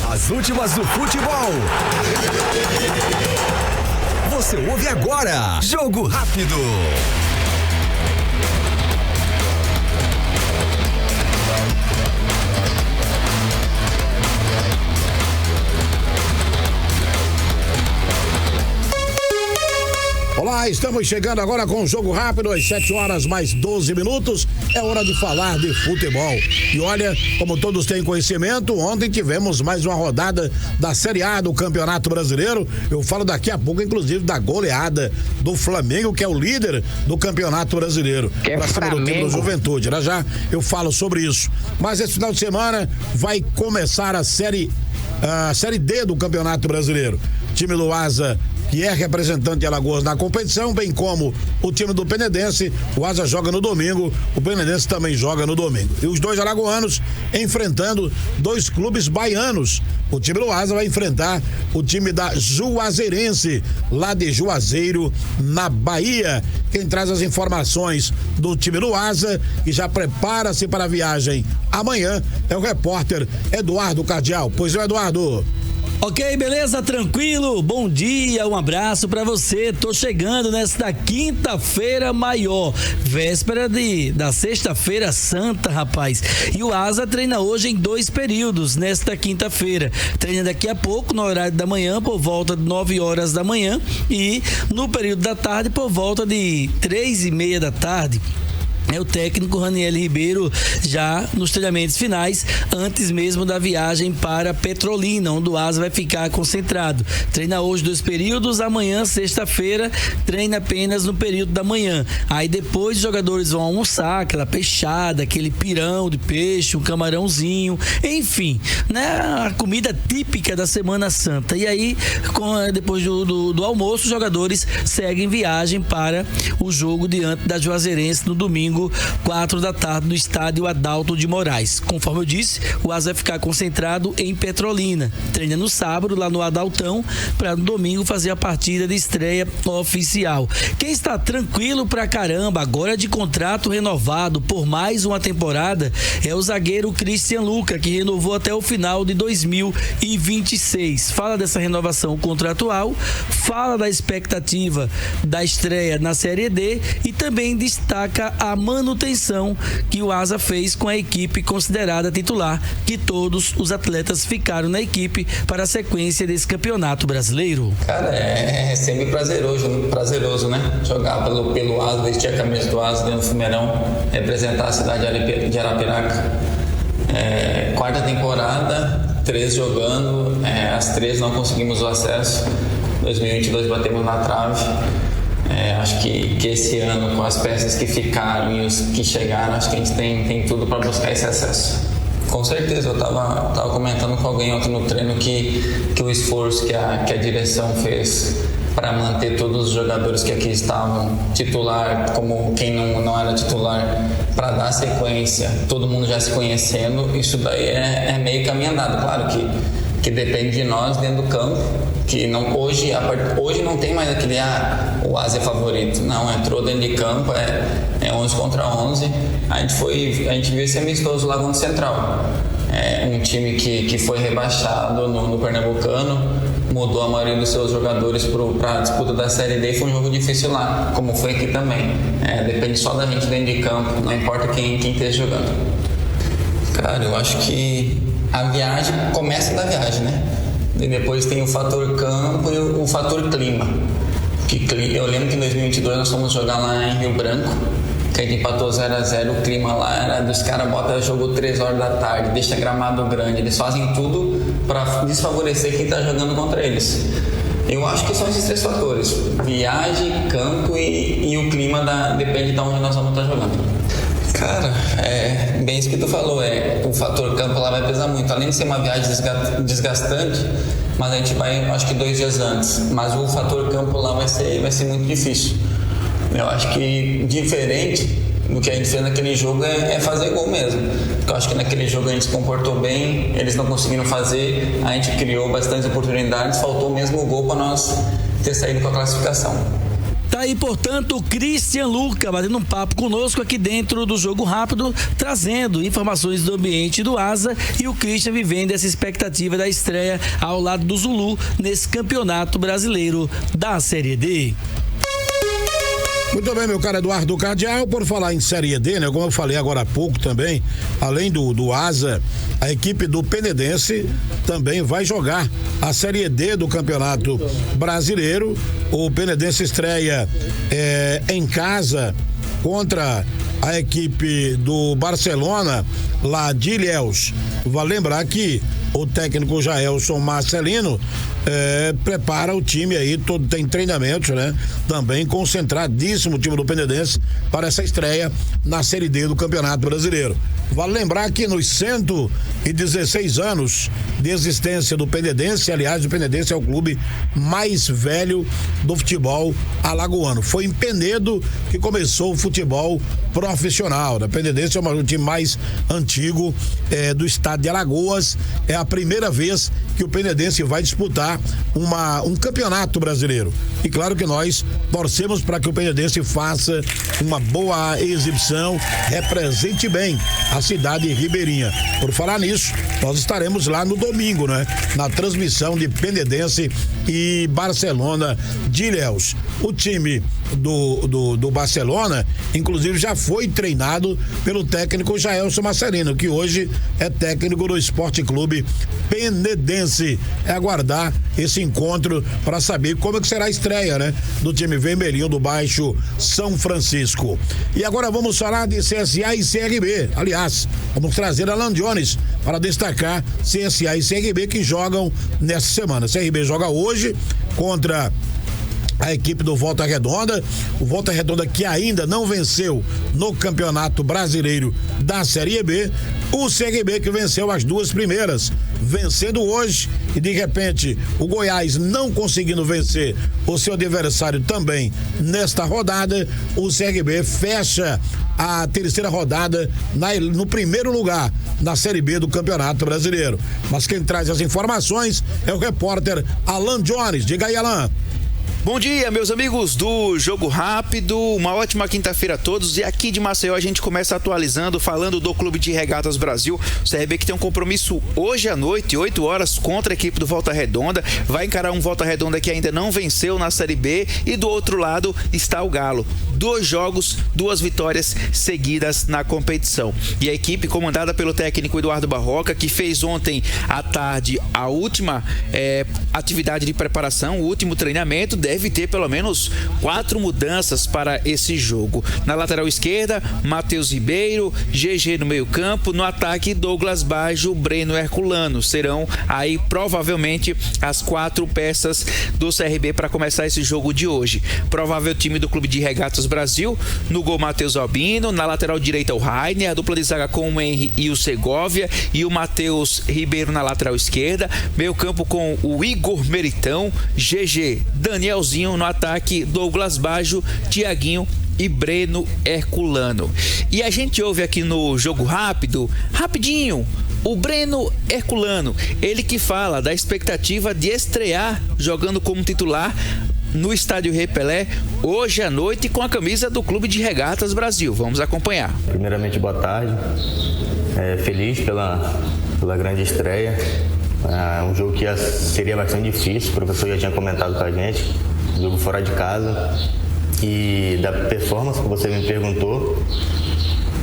As últimas do futebol. Você ouve agora. Jogo Rápido. Olá, estamos chegando agora com o Jogo Rápido, às 7h mais 12. É hora de falar de futebol. E olha, como todos têm conhecimento, ontem tivemos mais uma rodada da Série A do Campeonato Brasileiro. Eu falo daqui a pouco, inclusive, da goleada do Flamengo, que é o líder do Campeonato Brasileiro. Pra cima do time do Juventude. Já eu falo sobre isso. Mas esse final de semana vai começar a Série D do Campeonato Brasileiro. Time do Asa, que é representante de Alagoas na competição, bem como o time do Penedense. O Asa joga no domingo, o Penedense também joga no domingo. E os dois alagoanos enfrentando dois clubes baianos. O time do Asa vai enfrentar o time da Juazeirense, lá de Juazeiro, na Bahia. Quem traz as informações do time do Asa e já prepara-se para a viagem amanhã é o repórter Eduardo Cardial. Pois é, Eduardo. Ok, beleza? Tranquilo? Bom dia, um abraço pra você. Tô chegando nesta quinta-feira maior, véspera da sexta-feira santa, rapaz. E o Asa treina hoje em 2 períodos, nesta quinta-feira. Treina daqui a pouco, no horário da manhã, por volta de 9 horas da manhã, e no período da tarde, por volta de 3h30 da tarde. É o técnico Raniel Ribeiro já nos treinamentos finais, antes mesmo da viagem para Petrolina, onde o Asa vai ficar concentrado. Treina hoje 2 períodos, amanhã, sexta-feira, treina apenas no período da manhã. Aí depois os jogadores vão almoçar, aquela peixada, aquele pirão de peixe, um camarãozinho, enfim, né? A comida típica da Semana Santa. E aí, depois do almoço, os jogadores seguem viagem para o jogo diante da Juazeirense no domingo, 4 da tarde, no estádio Adalto de Moraes. Conforme eu disse, o Asa vai ficar concentrado em Petrolina. Treina no sábado, lá no Adaltão, para no domingo fazer a partida de estreia oficial. Quem está tranquilo pra caramba, agora de contrato renovado por mais uma temporada, é o zagueiro Christian Luca, que renovou até o final de 2026. Fala dessa renovação contratual, fala da expectativa da estreia na Série D e também destaca a manutenção que o Asa fez com a equipe considerada titular, que todos os atletas ficaram na equipe para a sequência desse campeonato brasileiro. Cara, é sempre prazeroso, né? Jogar pelo Asa, vestir a camisa do Asa dentro do Fumeirão, representar a cidade de Arapiraca. 4ª temporada, 3 jogando, as 3 não conseguimos o acesso. 2022 batemos na trave. Acho que esse ano, com as peças que ficaram e os que chegaram, acho que a gente tem tudo para buscar esse acesso. Com certeza, eu tava comentando com alguém ontem no treino que o esforço que a direção fez para manter todos os jogadores que aqui estavam titular, como quem não era titular, para dar sequência, todo mundo já se conhecendo, isso daí é meio caminho andado. Claro que depende de nós dentro do campo, que não, hoje não tem mais aquele o Asa é favorito, não, entrou dentro de campo, é 11 contra 11, a gente viu esse amistoso lá contra o Central, um time que foi rebaixado no Pernambucano, mudou a maioria dos seus jogadores para a disputa da Série D e foi um jogo difícil lá, como foi aqui também, depende só da gente dentro de campo, não importa quem esteja jogando. Cara, eu acho que a viagem começa da viagem, né? E depois tem o fator campo e o fator clima. Eu lembro que em 2022 nós fomos jogar lá em Rio Branco, que a gente empatou 0x0, o clima lá era dos caras botam jogo 3 horas da tarde, deixa gramado grande, eles fazem tudo para desfavorecer quem tá jogando contra eles. Eu acho que são esses 3 fatores: viagem, campo e o clima depende de onde nós vamos estar jogando. Cara, bem isso que tu falou, o fator campo lá vai pesar muito, além de ser uma viagem desgastante, mas a gente vai, acho que 2 dias antes, mas o fator campo lá vai ser muito difícil. Eu acho que diferente do que a gente fez naquele jogo é fazer gol mesmo, porque eu acho que naquele jogo a gente se comportou bem, eles não conseguiram fazer, a gente criou bastantes oportunidades, faltou mesmo o gol para nós ter saído com a classificação. Tá aí, portanto, o Christian Luca batendo um papo conosco aqui dentro do Jogo Rápido, trazendo informações do ambiente do Asa, e o Christian vivendo essa expectativa da estreia ao lado do Zulu nesse campeonato brasileiro da Série D. Muito bem, meu caro Eduardo Cardial, por falar em Série D, né? Como eu falei agora há pouco também, além do Asa, a equipe do Penedense também vai jogar a Série D do Campeonato Brasileiro. O Penedense estreia em casa contra a equipe do Barcelona, lá de Ilhéus. Vale lembrar que o técnico Jaelson Marcelino prepara o time aí, tem treinamentos, né? Também concentradíssimo o time do Penedense para essa estreia na Série D do Campeonato Brasileiro. Vale lembrar que nos 116 anos de existência do Penedense, aliás, o Penedense é o clube mais velho do futebol alagoano. Foi em Penedo que começou o futebol profissional. O Penedense é o time mais antigo do estado de Alagoas. É a primeira vez que o Penedense vai disputar um campeonato brasileiro. E claro que nós torcemos para que o Penedense faça uma boa exibição, represente bem a cidade ribeirinha. Por falar nisso, nós estaremos lá no domingo, né? Na transmissão de Penedense e Barcelona de Ilhéus. O time do Barcelona, inclusive, já foi treinado pelo técnico Jaelson Marcelino, que hoje é técnico do Esporte Clube Penedense. É aguardar esse encontro para saber como é que será a estreia, né? Do time vermelhinho do Baixo São Francisco. E agora vamos falar de CSA e CRB. Aliás, vamos trazer Alan Jones para destacar CSA e CRB que jogam nessa semana. CRB joga hoje contra a equipe do Volta Redonda, o Volta Redonda que ainda não venceu no Campeonato Brasileiro da Série B, o CRB que venceu as duas primeiras, vencendo hoje, e de repente o Goiás não conseguindo vencer o seu adversário também nesta rodada, o CRB fecha a terceira rodada no primeiro lugar na Série B do Campeonato Brasileiro. Mas quem traz as informações é o repórter Alan Jones. Diga aí, Alan. Bom dia, meus amigos do Jogo Rápido, uma ótima quinta-feira a todos, e aqui de Maceió a gente começa atualizando, falando do Clube de Regatas Brasil, o CRB que tem um compromisso hoje à noite, 8 horas, contra a equipe do Volta Redonda, vai encarar um Volta Redonda que ainda não venceu na Série B, e do outro lado está o Galo, 2 jogos, 2 vitórias seguidas na competição, e a equipe comandada pelo técnico Eduardo Barroca, que fez ontem à tarde a última atividade de preparação, o último treinamento, deve ter pelo menos 4 mudanças para esse jogo. Na lateral esquerda, Matheus Ribeiro, GG no meio campo, no ataque, Douglas Baggio, Breno Herculano. Serão aí provavelmente as 4 peças do CRB para começar esse jogo de hoje. Provável time do Clube de Regatas Brasil, no gol Matheus Albino, na lateral direita o Rainer, a dupla de zaga com o Henry e o Segovia, e o Matheus Ribeiro na lateral esquerda, meio campo com o Igor Meritão, GG, Danielzinho no ataque, Douglas Baggio, Tiaguinho e Breno Herculano. E a gente ouve aqui no Jogo Rápido, rapidinho, o Breno Herculano, ele que fala da expectativa de estrear jogando como titular no Estádio Rei Pelé hoje à noite com a camisa do Clube de Regatas Brasil. Vamos acompanhar. Primeiramente, boa tarde. Feliz pela grande estreia. Um jogo que seria bastante difícil, o professor já tinha comentado com a gente, jogo fora de casa. E da performance que você me perguntou,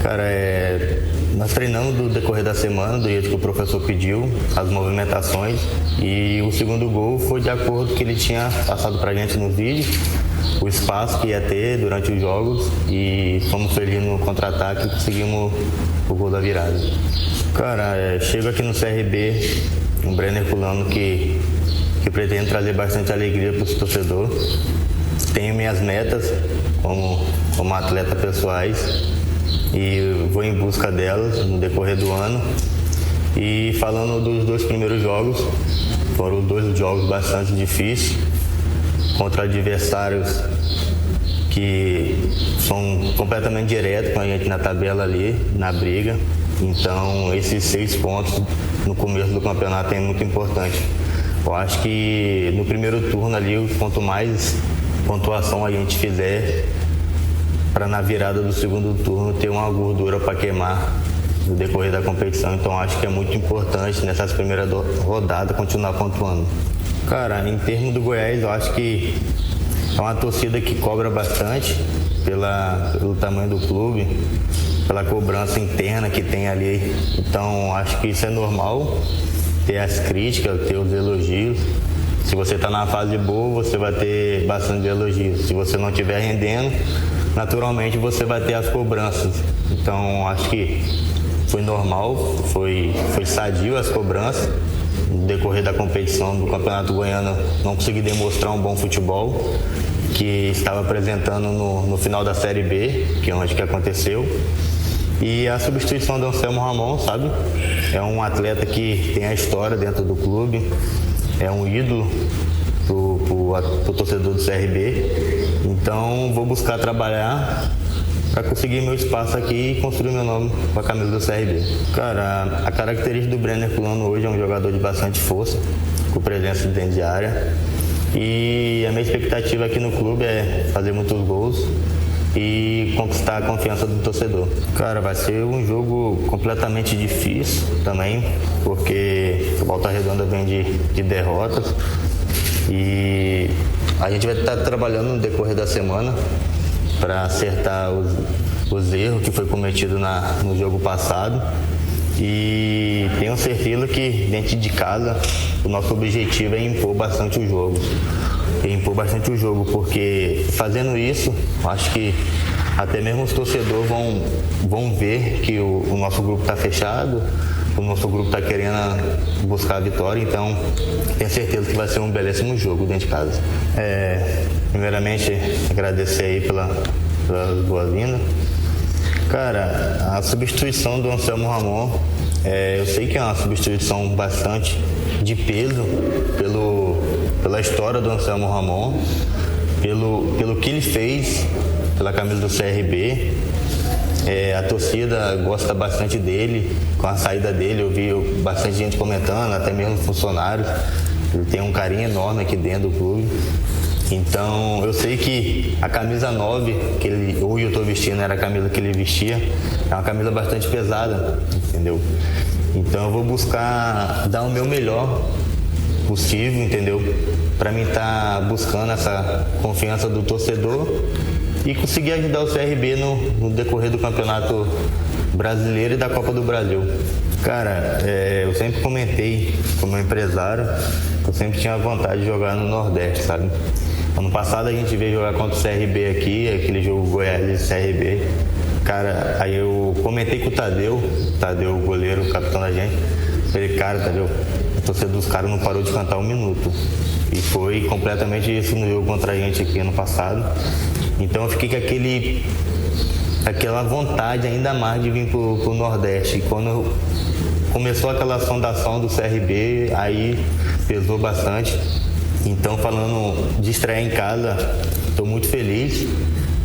cara, nós treinamos do decorrer da semana, do jeito que o professor pediu, as movimentações, e o segundo gol foi de acordo com o que ele tinha passado pra gente no vídeo, o espaço que ia ter durante os jogos, e fomos felizes no contra-ataque e conseguimos o gol da virada. Cara, chego aqui no CRB, um Breno Herculano que pretende trazer bastante alegria para os torcedores. Tenho minhas metas como atleta pessoais e vou em busca delas no decorrer do ano. E falando dos 2 primeiros jogos, foram 2 jogos bastante difíceis, contra adversários que são completamente diretos com a gente na tabela ali, na briga. Então, esses 6 pontos no começo do campeonato é muito importante. Eu acho que no primeiro turno ali, quanto mais pontuação a gente fizer, para na virada do segundo turno ter uma gordura para queimar no decorrer da competição. Então acho que é muito importante nessas primeiras rodadas continuar pontuando. Cara, em termos do Goiás, eu acho que é uma torcida que cobra bastante pelo tamanho do clube, pela cobrança interna que tem ali. Então acho que isso é normal, ter as críticas, ter os elogios. Se você está na fase boa, você vai ter bastante elogios. Se você não estiver rendendo, naturalmente você vai ter as cobranças. Então acho que foi normal, foi sadio as cobranças. No decorrer da competição do Campeonato Goiano, não consegui demonstrar um bom futebol que estava apresentando no final da Série B, que é onde que aconteceu. E a substituição do Anselmo Ramon, sabe? É um atleta que tem a história dentro do clube, é um ídolo pro torcedor do CRB. Então vou buscar trabalhar para conseguir meu espaço aqui e construir meu nome com a camisa do CRB. Cara, a característica do Brenner Herculano hoje é um jogador de bastante força, com presença dentro de área. E a minha expectativa aqui no clube é fazer muitos gols e conquistar a confiança do torcedor. Cara, vai ser um jogo completamente difícil também, porque o Volta Redonda vem de derrotas. E a gente vai estar trabalhando no decorrer da semana para acertar os erros que foi cometido no jogo passado. E tenho certeza que dentro de casa o nosso objetivo é impor bastante o jogo. Porque fazendo isso, acho que até mesmo os torcedores vão ver que o nosso grupo está fechado, o nosso grupo está querendo buscar a vitória. Então tenho certeza que vai ser um belíssimo jogo dentro de casa. Primeiramente, agradecer aí pela boa-vinda. Cara, a substituição do Anselmo Ramon, eu sei que é uma substituição bastante de peso pela história do Anselmo Ramon, pelo que ele fez pela camisa do CRB. A torcida gosta bastante dele, com a saída dele eu vi bastante gente comentando, até mesmo funcionários. Ele tem um carinho enorme aqui dentro do clube. Então eu sei que a camisa 9 que hoje eu estou vestindo era a camisa que ele vestia, é uma camisa bastante pesada, entendeu? Então eu vou buscar dar o meu melhor possível, entendeu? Para mim estar buscando essa confiança do torcedor e conseguir ajudar o CRB no decorrer do Campeonato Brasileiro e da Copa do Brasil. Cara, eu sempre comentei como empresário, eu sempre tinha vontade de jogar no Nordeste, sabe? Ano passado a gente veio jogar contra o CRB aqui, aquele jogo Goiás e CRB. Cara, aí eu comentei com o Tadeu, o goleiro, o capitão da gente. Falei, cara, Tadeu, a torcida dos caras não parou de cantar um minuto. E foi completamente isso no jogo contra a gente aqui ano passado. Então eu fiquei com aquela vontade ainda mais de vir pro Nordeste. E quando começou aquela sondação do CRB, aí pesou bastante. Então, falando de estrear em casa, estou muito feliz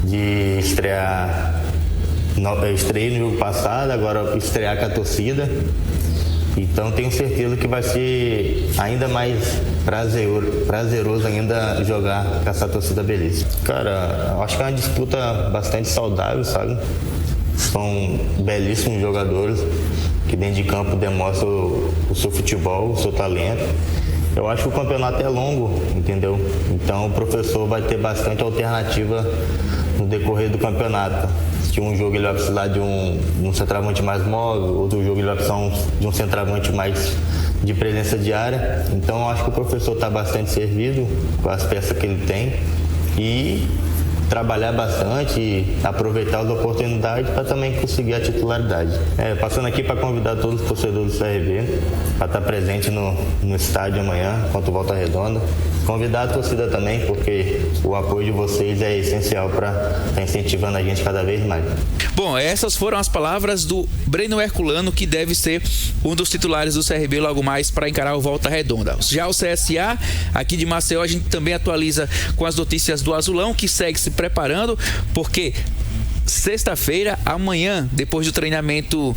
de estrear. Eu estreiei no jogo passado, agora estrear com a torcida. Então, tenho certeza que vai ser ainda mais prazeroso ainda jogar com essa torcida belíssima. Cara, eu acho que é uma disputa bastante saudável, sabe? São belíssimos jogadores que dentro de campo demonstram o seu futebol, o seu talento. Eu acho que o campeonato é longo, entendeu? Então o professor vai ter bastante alternativa no decorrer do campeonato. Se um jogo ele vai precisar de um centroavante mais móvel, outro jogo ele vai precisar de um centroavante mais de presença diária. Então eu acho que o professor está bastante servido com as peças que ele tem e trabalhar bastante e aproveitar as oportunidades para também conseguir a titularidade. Passando aqui para convidar todos os torcedores do CRB para estar presente no estádio amanhã contra o Volta Redonda. Convidar a torcida também, porque o apoio de vocês é essencial para estar incentivando a gente cada vez mais. Bom, essas foram as palavras do Brenner Herculano, que deve ser um dos titulares do CRB logo mais para encarar o Volta Redonda. Já o CSA, aqui de Maceió, a gente também atualiza com as notícias do Azulão, que segue se preparando, porque sexta-feira, amanhã, depois do treinamento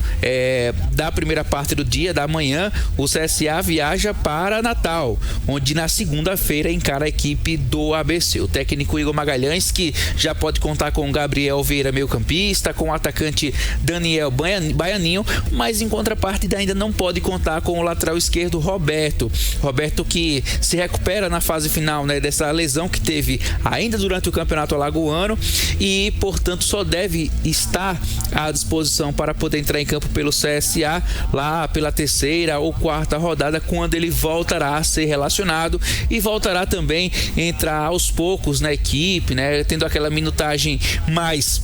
da primeira parte do dia, da manhã, o CSA viaja para Natal, onde na segunda-feira encara a equipe do ABC. O técnico Igor Magalhães, que já pode contar com o Gabriel Vieira, meio-campista, com o atacante Daniel Baianinho, mas em contraparte ainda não pode contar com o lateral esquerdo Roberto, que se recupera na fase final, né, dessa lesão que teve ainda durante o Campeonato Alagoano e, portanto, só deve estar à disposição para poder entrar em campo pelo CSA lá pela terceira ou quarta rodada, quando ele voltará a ser relacionado e voltará também a entrar aos poucos na equipe, né, tendo aquela minutagem mais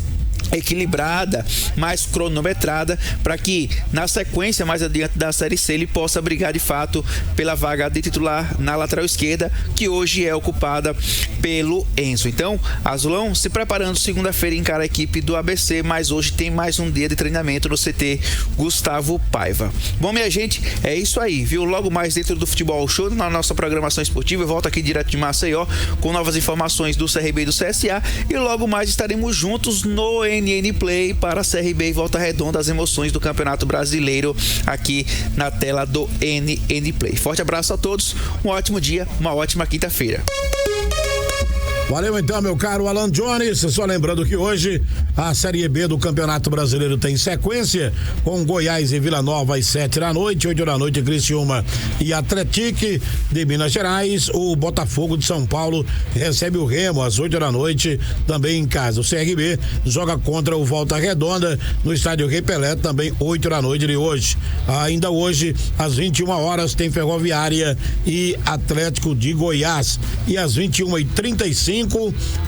equilibrada, mais cronometrada, para que na sequência mais adiante da Série C ele possa brigar de fato pela vaga de titular na lateral esquerda, que hoje é ocupada pelo Enzo. Então, Azulão se preparando, segunda-feira encara a equipe do ABC, mas hoje tem mais um dia de treinamento no CT Gustavo Paiva. Bom, minha gente, é isso aí, viu? Logo mais dentro do Futebol Show, na nossa programação esportiva, eu volto aqui direto de Maceió com novas informações do CRB e do CSA, e logo mais estaremos juntos no NN Play para CRB e Volta Redonda, as emoções do Campeonato Brasileiro aqui na tela do NN Play. Forte abraço a todos, um ótimo dia, uma ótima quinta-feira. Valeu então, meu caro Alan Jones. Só lembrando que hoje a Série B do Campeonato Brasileiro tem sequência com Goiás e Vila Nova às 7 da noite, 8 da noite Criciúma e Atlético de Minas Gerais. O Botafogo de São Paulo recebe o Remo às 8 da noite, também em casa. O CRB joga contra o Volta Redonda no estádio Rei Pelé, também 8 da noite de hoje. Ainda hoje, às 21 horas, tem Ferroviária e Atlético de Goiás. E às 21h35,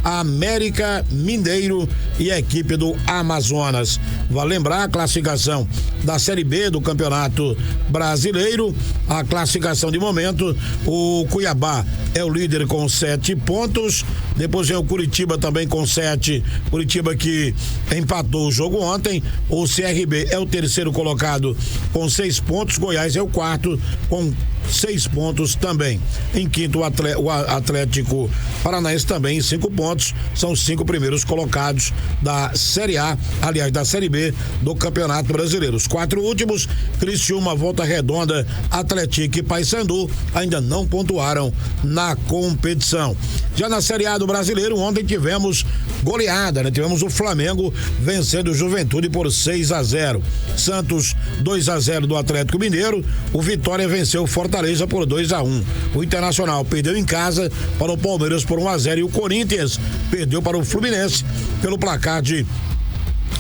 América Mineiro e a equipe do Amazonas. Vale lembrar a classificação da Série B do Campeonato Brasileiro. A classificação de momento: o Cuiabá é o líder com 7 pontos. Depois vem o Curitiba também com 7. Curitiba que empatou o jogo ontem. O CRB é o terceiro colocado com 6 pontos. Goiás é o quarto com 6 pontos também. Em quinto, o Atlético Paranaense também 5 pontos. São os 5 primeiros colocados da Série A, aliás, da Série B do Campeonato Brasileiro. Os 4 últimos, Criciúma, Volta Redonda, Atlético e Paysandu, ainda não pontuaram na competição. Já na Série A do Brasileiro, ontem tivemos goleada, né? Tivemos o Flamengo vencendo o Juventude por 6-0. Santos 2-0 do Atlético Mineiro. O Vitória venceu o Fortaleza por 2-1. O Internacional perdeu em casa para o Palmeiras por 1-0 e o Corinthians perdeu para o Fluminense pelo placar de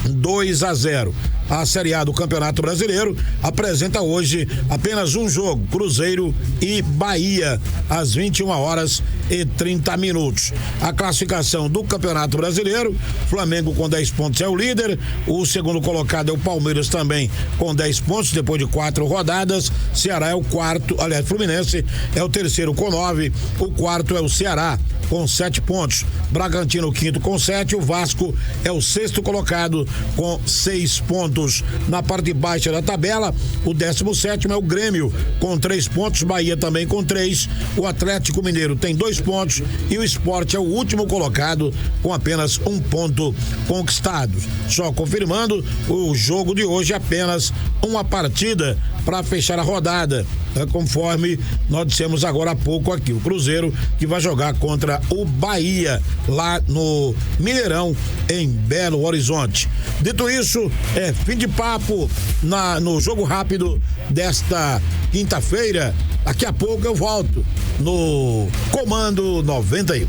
2-0. A Série A do Campeonato Brasileiro apresenta hoje apenas um jogo: Cruzeiro e Bahia, às 21h30. A classificação do Campeonato Brasileiro: Flamengo com 10 pontos é o líder, o segundo colocado é o Palmeiras também com 10 pontos depois de 4 rodadas. Ceará é o quarto, aliás, Fluminense é o terceiro com 9, o quarto é o Ceará com 7 pontos. Bragantino, quinto com 7, o Vasco é o sexto colocado com 6 pontos. Na parte baixa da tabela, o 17º é o Grêmio com 3 pontos, Bahia também com 3, o Atlético Mineiro tem 2 pontos e o Sport é o último colocado com apenas 1 ponto conquistado. Só confirmando, o jogo de hoje é apenas uma partida para fechar a rodada, conforme nós dissemos agora há pouco aqui. O Cruzeiro que vai jogar contra o Bahia lá no Mineirão, em Belo Horizonte. Dito isso, fim de papo no Jogo Rápido desta quinta-feira. Daqui a pouco eu volto no Comando 91.